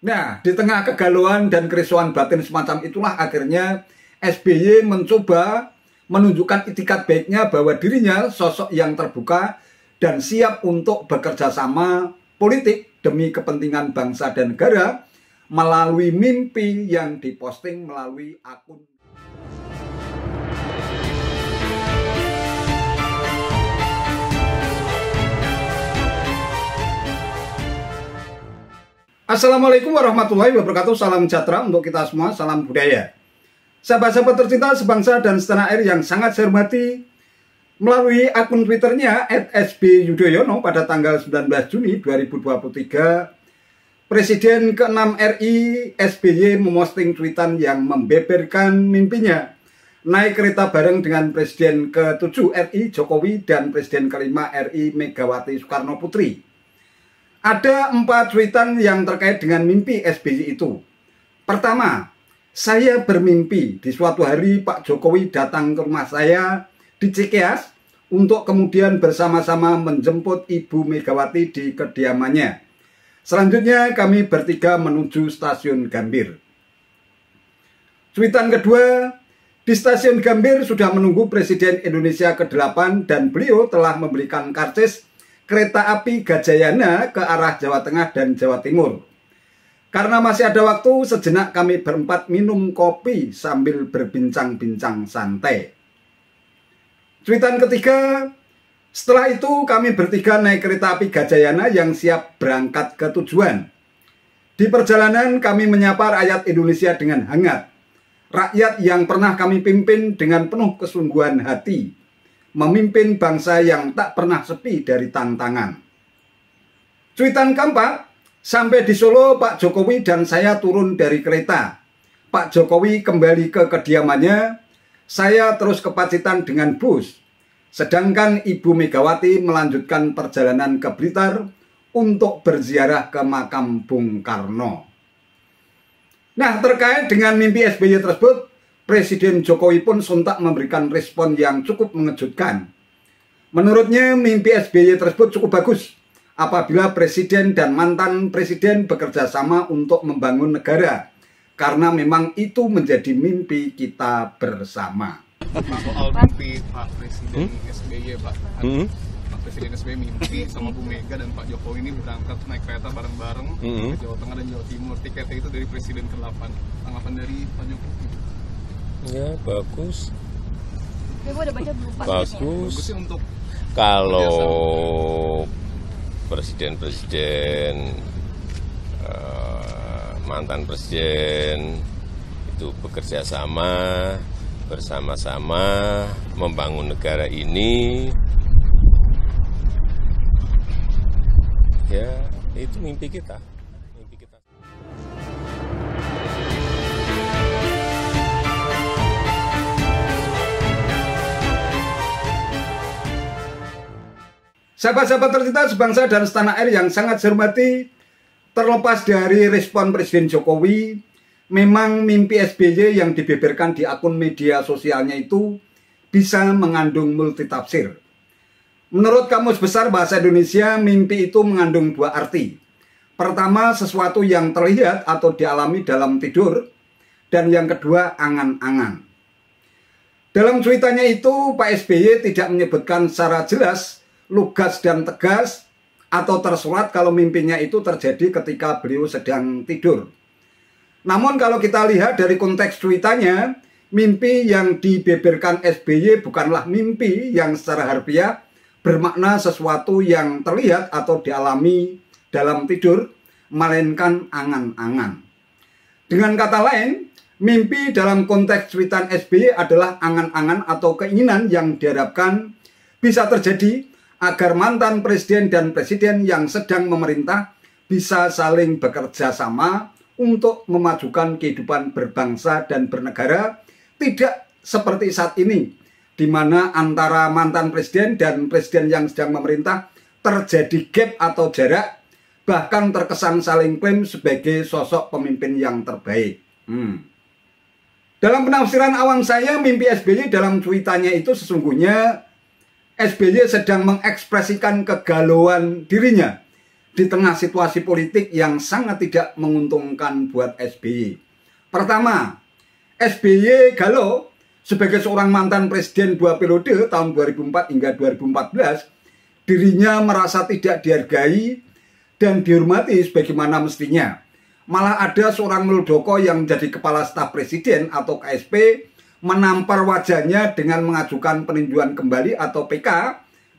Nah, di tengah kegalauan dan kerisauan batin semacam itulah akhirnya SBY mencoba menunjukkan itikat baiknya bahwa dirinya sosok yang terbuka dan siap untuk bekerja sama politik demi kepentingan bangsa dan negara melalui mimpi yang diposting melalui akun. Assalamualaikum warahmatullahi wabarakatuh. Salam sejahtera untuk kita semua, salam budaya. Sahabat-sahabat tercinta sebangsa dan setanah air yang sangat saya hormati, melalui akun Twitternya @sbyudhoyono pada tanggal 19 Juni 2023, Presiden ke-6 RI SBY memosting tweetan yang membeberkan mimpinya naik kereta bareng dengan Presiden ke-7 RI Jokowi dan Presiden ke-5 RI Megawati Soekarno Putri. Ada 4 tweetan yang terkait dengan mimpi SBY itu. Pertama, saya bermimpi di suatu hari Pak Jokowi datang ke rumah saya di Cikeas untuk kemudian bersama-sama menjemput Ibu Megawati di kediamannya. Selanjutnya kami bertiga menuju stasiun Gambir. Tweetan kedua, di stasiun Gambir sudah menunggu Presiden Indonesia ke-8 dan beliau telah memberikan karcis kereta api Gajayana ke arah Jawa Tengah dan Jawa Timur. Karena masih ada waktu, sejenak kami berempat minum kopi sambil berbincang-bincang santai. Tweetan ketiga, setelah itu kami bertiga naik kereta api Gajayana yang siap berangkat ke tujuan. Di perjalanan kami menyapa rakyat Indonesia dengan hangat. Rakyat yang pernah kami pimpin dengan penuh kesungguhan hati. Memimpin bangsa yang tak pernah sepi dari tantangan. Cuitan keempat, sampai di Solo Pak Jokowi dan saya turun dari kereta. Pak Jokowi kembali ke kediamannya, saya terus ke Pacitan dengan bus. Sedangkan Ibu Megawati melanjutkan perjalanan ke Blitar untuk berziarah ke makam Bung Karno. Nah, terkait dengan mimpi SBY tersebut, Presiden Jokowi pun sontak memberikan respon yang cukup mengejutkan. Menurutnya mimpi SBY tersebut cukup bagus apabila Presiden dan mantan Presiden bekerja sama untuk membangun negara. Karena memang itu menjadi mimpi kita bersama. Soal mimpi Pak Presiden SBY, Pak. Pak Presiden SBY mimpi sama Bu Mega dan Pak Jokowi ini berangkat naik kereta bareng-bareng ke Jawa Tengah dan Jawa Timur. Tiketnya itu dari Presiden ke-8. Tanggapan dari Pak Jokowi? Ya bagus. Ya, gua udah baca belum, Pak? Bagus. Untuk kalau presiden-presiden mantan presiden itu bekerja sama bersama-sama membangun negara ini, ya itu mimpi kita. Sahabat-sahabat tercinta sebangsa dan setanah air yang sangat saya hormati, terlepas dari respon Presiden Jokowi, memang mimpi SBY yang dibeberkan di akun media sosialnya itu bisa mengandung multitafsir. Menurut Kamus Besar Bahasa Indonesia, mimpi itu mengandung 2 arti. Pertama, sesuatu yang terlihat atau dialami dalam tidur, dan yang kedua, angan-angan. Dalam cuitannya itu, Pak SBY tidak menyebutkan secara jelas, lugas dan tegas atau tersurat kalau mimpinya itu terjadi ketika beliau sedang tidur. Namun kalau kita lihat dari konteks cuitannya, mimpi yang dibeberkan SBY bukanlah mimpi yang secara harfiah bermakna sesuatu yang terlihat atau dialami dalam tidur, melainkan angan-angan. Dengan kata lain, mimpi dalam konteks cuitan SBY adalah angan-angan atau keinginan yang diharapkan bisa terjadi agar mantan presiden dan presiden yang sedang memerintah bisa saling bekerja sama untuk memajukan kehidupan berbangsa dan bernegara, tidak seperti saat ini, di mana antara mantan presiden dan presiden yang sedang memerintah terjadi gap atau jarak, bahkan terkesan saling klaim sebagai sosok pemimpin yang terbaik. Dalam penafsiran awam saya, mimpi SBY dalam cuitannya itu sesungguhnya SBY sedang mengekspresikan kegalauan dirinya di tengah situasi politik yang sangat tidak menguntungkan buat SBY. Pertama, SBY galau sebagai seorang mantan presiden 2 periode tahun 2004 hingga 2014, dirinya merasa tidak dihargai dan dihormati sebagaimana mestinya. Malah ada seorang Muldoko yang menjadi kepala staf presiden atau KSP menampar wajahnya dengan mengajukan peninjauan kembali atau PK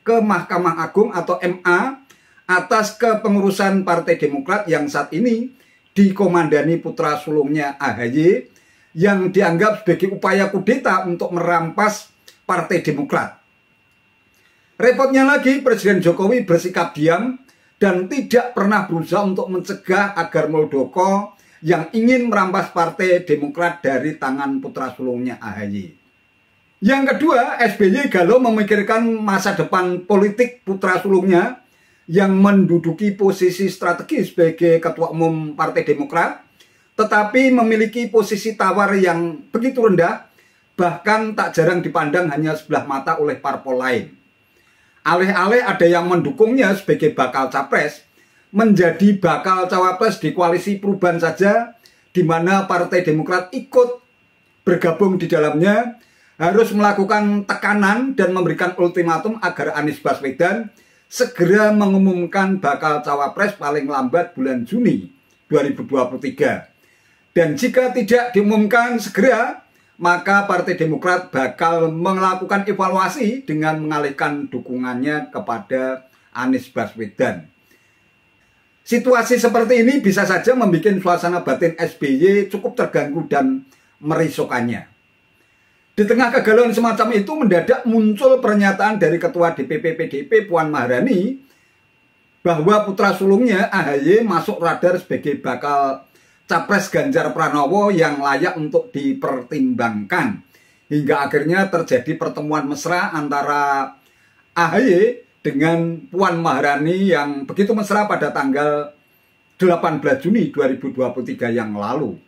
ke Mahkamah Agung atau MA atas kepengurusan Partai Demokrat yang saat ini dikomandani putra sulungnya AHY yang dianggap sebagai upaya kudeta untuk merampas Partai Demokrat. Repotnya lagi, Presiden Jokowi bersikap diam dan tidak pernah berusaha untuk mencegah agar Muldoko yang ingin merampas Partai Demokrat dari tangan putra sulungnya AHY. Yang kedua, SBY galau memikirkan masa depan politik putra sulungnya yang menduduki posisi strategis sebagai Ketua Umum Partai Demokrat, tetapi memiliki posisi tawar yang begitu rendah, bahkan tak jarang dipandang hanya sebelah mata oleh parpol lain. Alih-alih ada yang mendukungnya sebagai bakal capres, menjadi bakal cawapres di koalisi perubahan saja, di mana Partai Demokrat ikut bergabung di dalamnya, harus melakukan tekanan dan memberikan ultimatum agar Anies Baswedan segera mengumumkan bakal cawapres paling lambat bulan Juni 2023. Dan jika tidak diumumkan segera, maka Partai Demokrat bakal melakukan evaluasi dengan mengalihkan dukungannya kepada Anies Baswedan. Situasi seperti ini bisa saja membuat suasana batin SBY cukup terganggu dan merisaukannya. Di tengah kegalauan semacam itu mendadak muncul pernyataan dari Ketua DPP PDIP Puan Maharani bahwa putra sulungnya AHY masuk radar sebagai bakal capres Ganjar Pranowo yang layak untuk dipertimbangkan. Hingga akhirnya terjadi pertemuan mesra antara AHY dengan Puan Maharani yang begitu mesra pada tanggal 18 Juni 2023 yang lalu.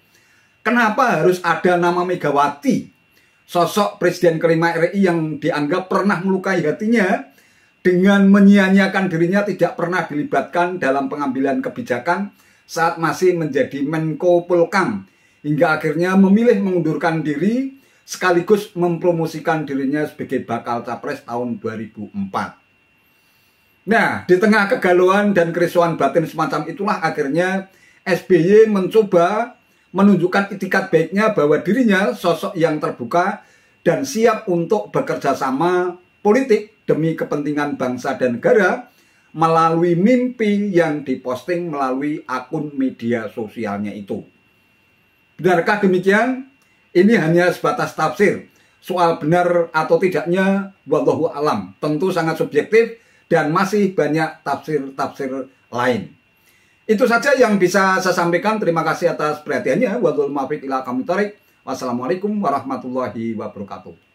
Kenapa harus ada nama Megawati, sosok Presiden kelima RI yang dianggap pernah melukai hatinya dengan menyia-nyiakan dirinya tidak pernah dilibatkan dalam pengambilan kebijakan saat masih menjadi Menko Polkam, hingga akhirnya memilih mengundurkan diri sekaligus mempromosikan dirinya sebagai bakal capres tahun 2004. Nah, di tengah kegalauan dan kerisauan batin semacam itulah akhirnya SBY mencoba menunjukkan itikat baiknya bahwa dirinya sosok yang terbuka dan siap untuk bekerja sama politik demi kepentingan bangsa dan negara melalui mimpi yang diposting melalui akun media sosialnya itu. Benarkah demikian? Ini hanya sebatas tafsir. Soal benar atau tidaknya, wallahu alam, tentu sangat subjektif dan masih banyak tafsir-tafsir lain. Itu saja yang bisa saya sampaikan. Terima kasih atas perhatiannya. Wassalamualaikum warahmatullahi wabarakatuh.